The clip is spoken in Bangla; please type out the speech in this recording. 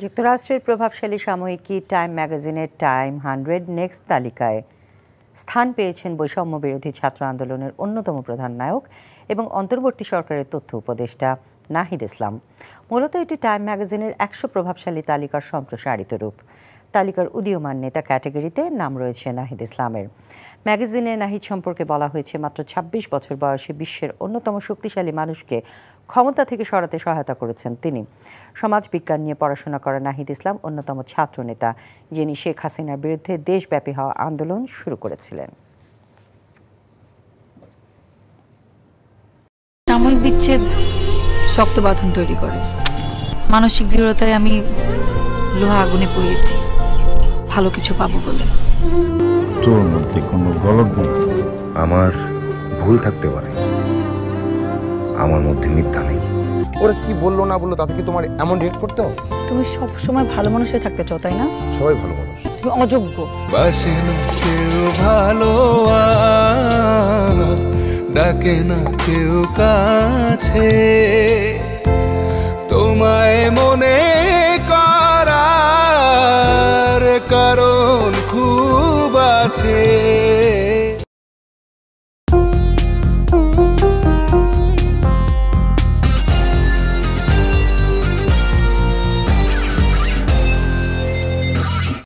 যুক্তরাষ্ট্রের প্রভাবশালী সাময়িকী টাইম ম্যাগাজিনের টাইম 100 নেক্সট তালিকায় স্থান পেয়েছেন বৈষম্য বিরোধী ছাত্র আন্দোলনের অন্যতম প্রধান নায়ক এবং অন্তর্বর্তী সরকারের তথ্য উপদেষ্টা নাহিদ ইসলাম। মূলত এটি টাইম ম্যাগাজিনের 100 প্রভাবশালী তালিকার সম্প্রসারিত রূপ। তালিকার উদীয়মান নেতা ক্যাটাগরিতে নাম রয়েছে নাহিদ ইসলামের। ম্যাগাজিনে নাহিদ সম্পর্কে বলা হয়েছে, মাত্র 26 বছর বয়সে বিশ্বের অন্যতম শক্তিশালী মানুষকে ক্ষমতা থেকে সরাতে সহায়তা করেছেন তিনি। সমাজ বিজ্ঞান নিয়ে পড়াশোনা করা নাহিদ ইসলাম অন্যতম ছাত্র নেতা, যিনি শেখ হাসিনার বিরুদ্ধে দেশব্যাপী হওয়া আন্দোলন শুরু করেছিলেন। সাময়িক বিচ্ছেদ শক্ত বাঁধন তৈরি করে। মানসিক দৃঢ়তায় আমি লোহা আগুনে পুড়িয়েছি ভালো কিছু পাবো বলে। তোর মধ্যে কোনো গলত নেই। আমার ভুল থাকতে পারে, আমার মধ্যে মিথ্যা নেই। ওরা কি বললো না বললো তাতে কি তোমার এমন রিয়েক্ট করতে হবে? তুমি সব সময় ভালো মানুষ হয়ে থাকতে চাও, তাই না? সবাই ভালো মানুষ, তুমি অযোগ্য। বাসে না কেউ ভালো, ডাকে না কেউ কাছে, তোমায় মনে করার কারণ খুব আছে।